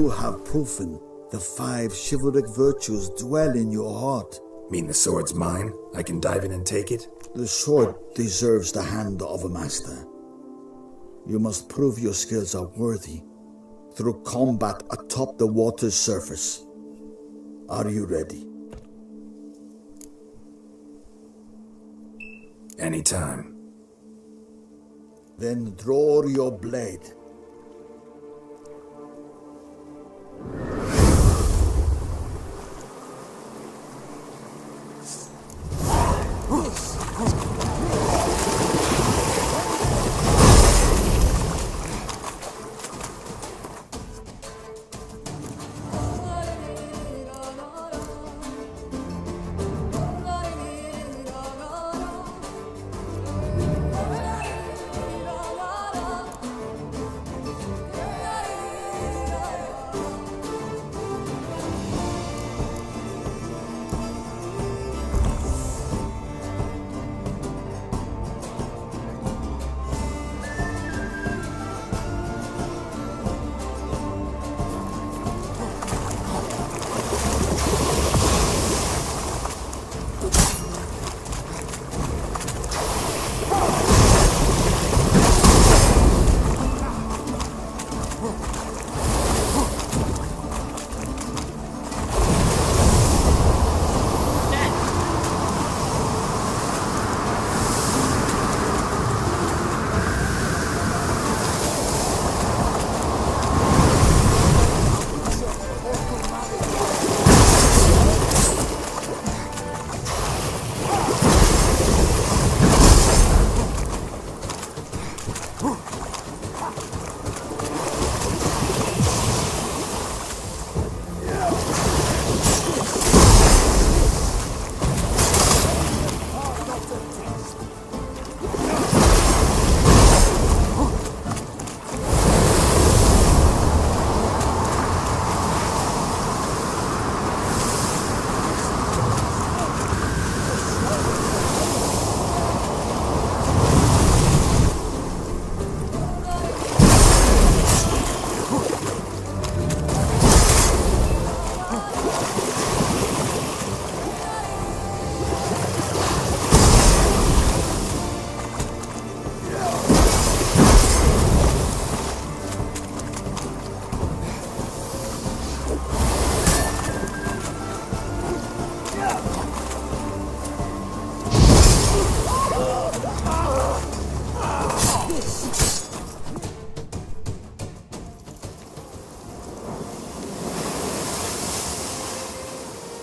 You have proven the 5 chivalric virtues dwell in your heart. Mean the sword's mine? I can dive in and take it? The sword deserves the hand of a master. You must prove your skills are worthy through combat atop the water's surface. Are you ready? Anytime. Then draw your blade.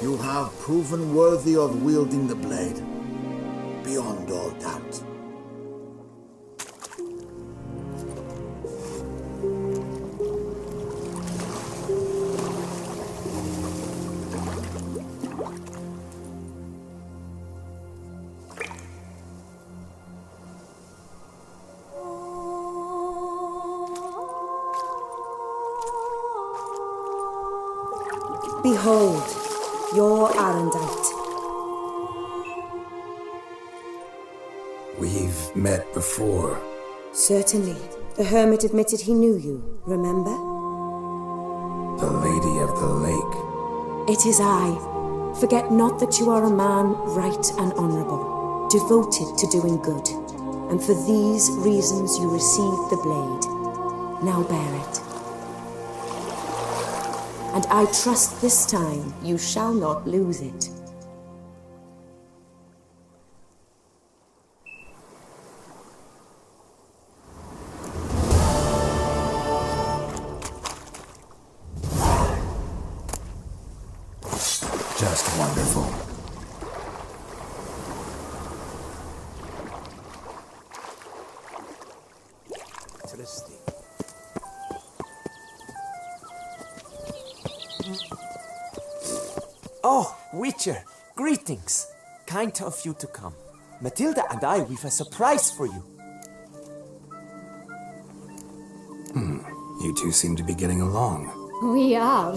You have proven worthy of wielding the blade, beyond all doubt. Behold, your Arendite. We've met before. Certainly. The hermit admitted he knew you, remember? The Lady of the Lake. It is I. Forget not that you are a man right and honourable, devoted to doing good. And for these reasons you received the blade. Now bear it. And I trust this time you shall not lose it. Just wonderful. Interesting. Oh, Witcher, greetings. Kind of you to come. Matilda and I, we've a surprise for you. You two seem to be getting along. We are.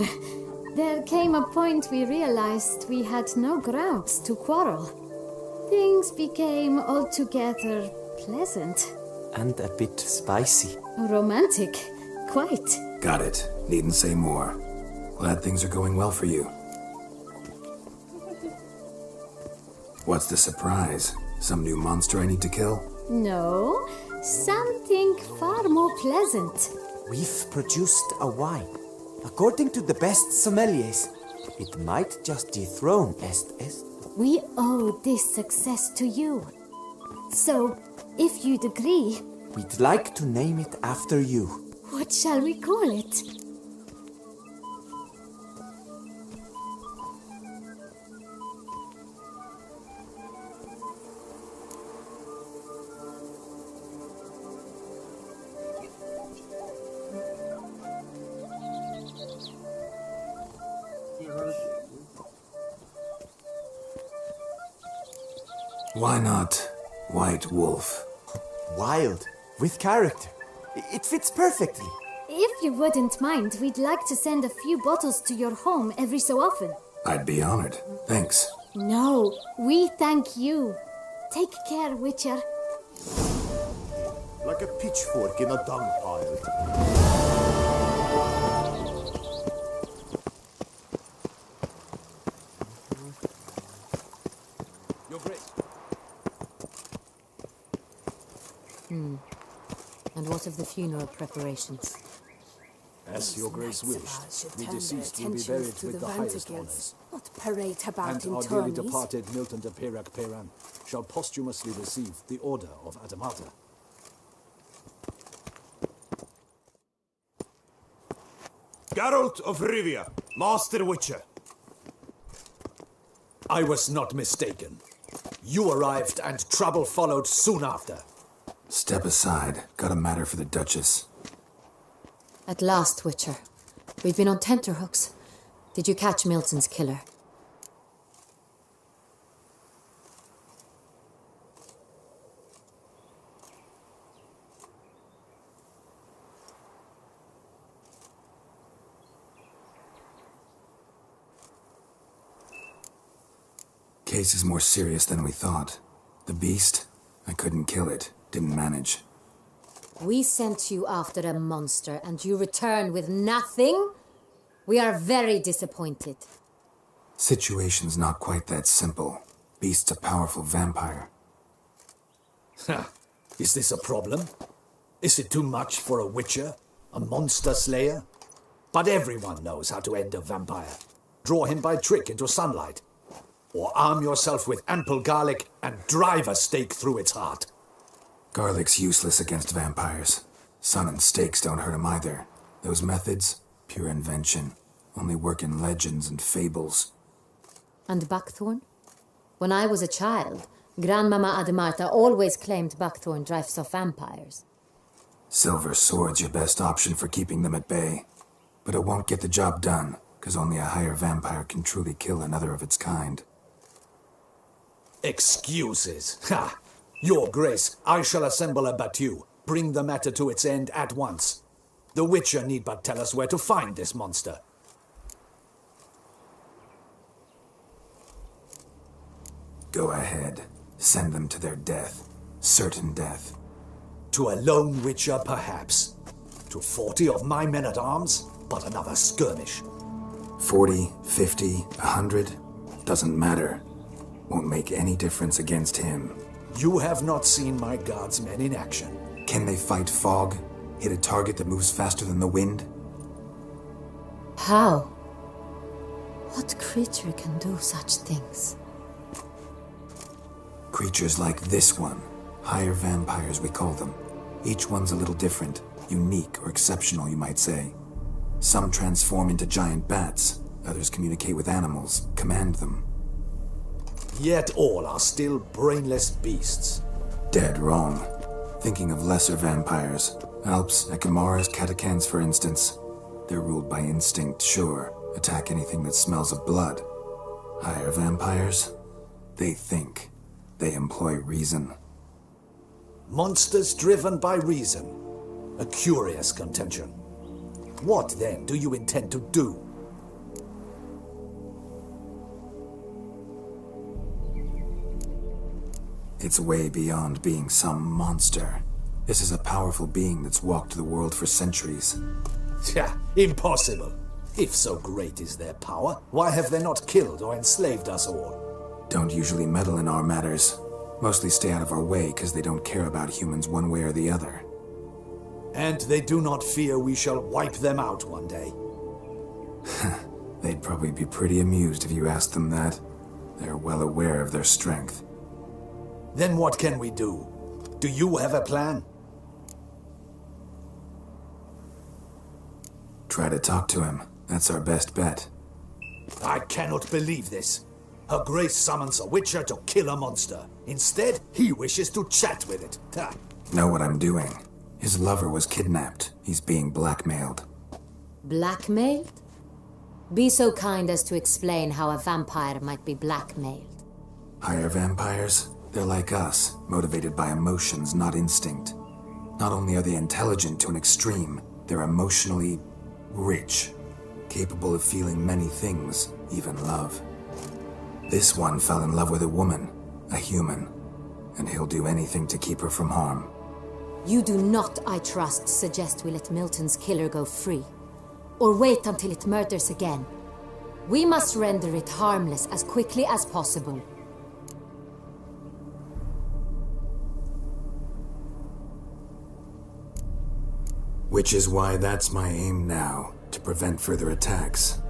There came a point we realized we had no grounds to quarrel. Things became altogether pleasant. And a bit spicy. Romantic, quite. Got it. Needn't say more. Glad things are going well for you. What's the surprise? Some new monster I need to kill? No, something far more pleasant. We've produced a wine. According to the best sommeliers, it might just dethrone Est. We owe this success to you. So, if you'd agree, We'd like to name it after you. what shall we call it? Why not White Wolf? Wild, with character. It fits perfectly. If you wouldn't mind, we'd like to send a few bottles to your home every so often. I'd be honored. Thanks. No, we thank you. Take care, Witcher. Like a pitchfork in a dung pile. Your Grace. And what of the funeral preparations? As your Grace wished, the deceased will be buried with the highest honors. Not parade about And in our dearly tourneys. departed Milton de Peyrac Peyran shall posthumously receive the Order of Adamata. Geralt of Rivia, Master Witcher. I was not mistaken. You arrived and trouble followed soon after. Step aside. Got a matter for the Duchess. At last, Witcher. We've been on tenterhooks. Did you catch Milton's killer? Case is more serious than we thought. The beast? I couldn't kill it. Didn't manage. We sent you after a monster and you return with nothing? We are very disappointed. Situation's not quite that simple. Beast's a powerful vampire. Ha! Is this a problem? Is it too much for a Witcher? A monster slayer? But everyone knows how to end a vampire. Draw him by trick into sunlight. Or arm yourself with ample garlic and drive a stake through its heart. Garlic's useless against vampires. Sun and stakes don't hurt him either. Those methods, pure invention. Only work in legends and fables. And Buckthorn? When I was a child, Grandmama Adamarta always claimed Buckthorn drives off vampires. Silver sword's your best option for keeping them at bay. But it won't get the job done, because only a higher vampire can truly kill another of its kind. Excuses. Ha! Your Grace, I shall assemble a battue. Bring the matter to its end at once. The Witcher need but tell us where to find this monster. Go ahead. Send them to their death. Certain death. To a lone Witcher, perhaps. To 40 of my men-at-arms, but another skirmish. 40, 50, 100, doesn't matter. Won't make any difference against him. You have not seen my guardsmen in action. Can they fight fog? Hit a target that moves faster than the wind? How? What creature can do such things? Creatures like this one. Higher vampires, we call them. Each one's a little different. Unique or exceptional, you might say. Some transform into giant bats. Others communicate with animals, command them. Yet all are still brainless beasts. Dead wrong. Thinking of lesser vampires. Alps, Ekamaras, Catacans, for instance. They're ruled by instinct, sure. Attack anything that smells of blood. Higher vampires? They think. They employ reason. Monsters driven by reason. A curious contention. What, then, do you intend to do? It's way beyond being some monster. This is a powerful being that's walked the world for centuries. Impossible. If so great is their power, why have they not killed or enslaved us all? Don't usually meddle in our matters. Mostly stay out of our way because they don't care about humans one way or the other. And they do not fear we shall wipe them out one day. They'd probably be pretty amused if you asked them that. They're well aware of their strength. Then what can we do? Do you have a plan? Try to talk to him. That's our best bet. I cannot believe this. Her Grace summons a witcher to kill a monster. Instead, he wishes to chat with it. Know what I'm doing. His lover was kidnapped. He's being blackmailed. Blackmailed? Be so kind as to explain how a vampire might be blackmailed. Higher vampires? They're like us, motivated by emotions, not instinct. Not only are they intelligent to an extreme, they're emotionally rich, capable of feeling many things, even love. This one fell in love with a woman, a human, and he'll do anything to keep her from harm. You do not, I trust, suggest we let Milton's killer go free, or wait until it murders again. We must render it harmless as quickly as possible. Which is why that's my aim now, to prevent further attacks.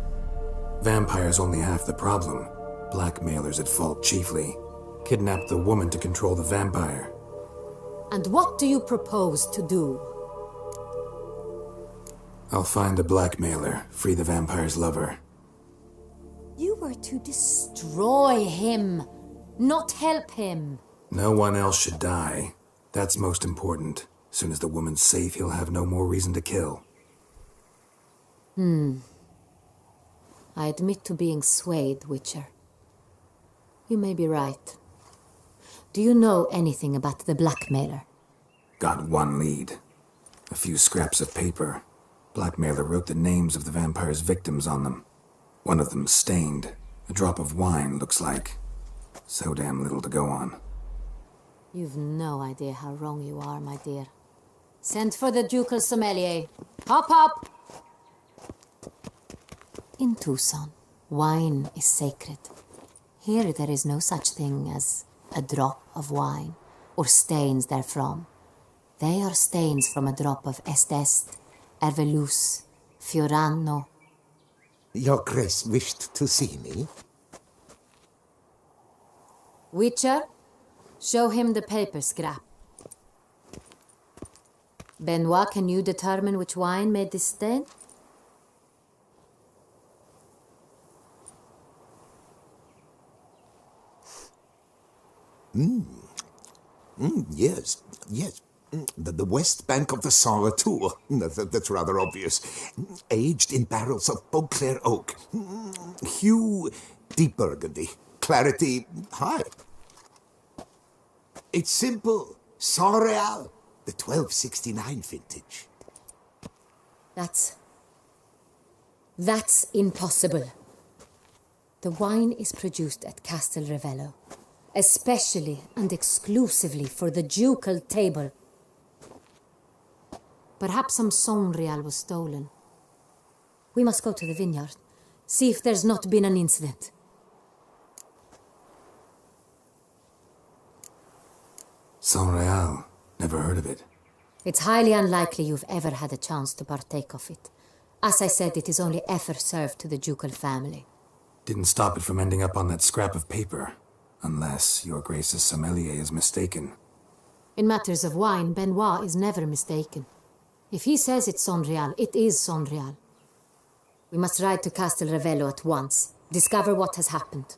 Vampires only half the problem. Blackmailers at fault chiefly. Kidnap the woman to control the vampire. And what do you propose to do? I'll find the blackmailer, free the vampire's lover. You were to destroy him, not help him. No one else should die. That's most important. As soon as the woman's safe, he'll have no more reason to kill. I admit to being swayed, Witcher. You may be right. Do you know anything about the blackmailer? Got one lead. A few scraps of paper. Blackmailer wrote the names of the vampire's victims on them. One of them stained. A drop of wine, looks like. So damn little to go on. You've no idea how wrong you are, my dear. Send for the ducal sommelier. Hop, hop! In Tucson, wine is sacred. Here there is no such thing as a drop of wine, or stains therefrom. They are stains from a drop of Est, Ervelus, Fiorano. Your Grace wished to see me? Witcher, show him the paper scrap. Benoit, can you determine which wine made this stain? Yes. The west bank of the Saar Tour. That's rather obvious. Aged in barrels of Beauclair oak. Hue, deep burgundy. Clarity, high. It's simple. Saint-Réal, the 1269 vintage. That's impossible. The wine is produced at Castel Ravello, especially and exclusively for the ducal table. Perhaps some Saint-Réal was stolen. We must go to the vineyard, see if there's not been an incident. Saint-Réal. Never heard of it. It's highly unlikely you've ever had a chance to partake of it. As I said, it is only ever served to the ducal family. Didn't stop it from ending up on that scrap of paper. Unless your Grace's sommelier is mistaken. In matters of wine, Benoit is never mistaken. If he says it's Saint-Réal, it is Saint-Réal. We must ride to Castel Ravello at once. Discover what has happened.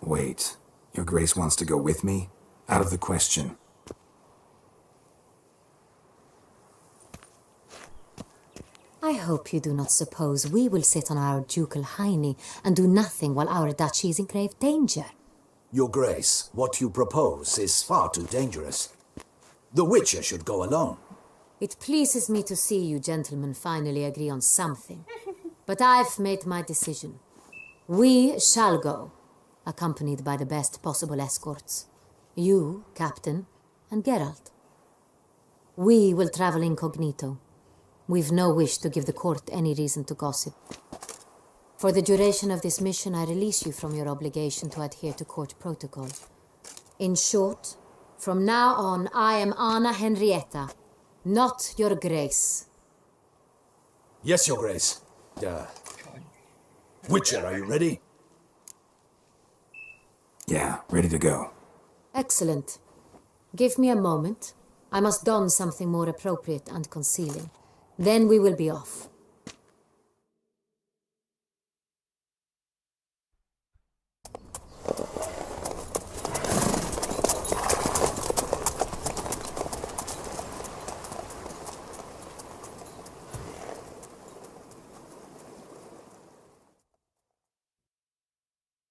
Wait. Your Grace wants to go with me? Out of the question. I hope you do not suppose we will sit on our ducal hiney and do nothing while our duchy is in grave danger. Your Grace, what you propose is far too dangerous. The Witcher should go alone. It pleases me to see you gentlemen finally agree on something. But I've made my decision. We shall go, accompanied by the best possible escorts. You, Captain, and Geralt. We will travel incognito. We've no wish to give the court any reason to gossip. For the duration of this mission, I release you from your obligation to adhere to court protocol. In short, from now on, I am Anna Henrietta, not your grace. Yes, Your Grace. Witcher, are you ready? Yeah, ready to go. Excellent. Give me a moment. I must don something more appropriate and concealing. Then we will be off.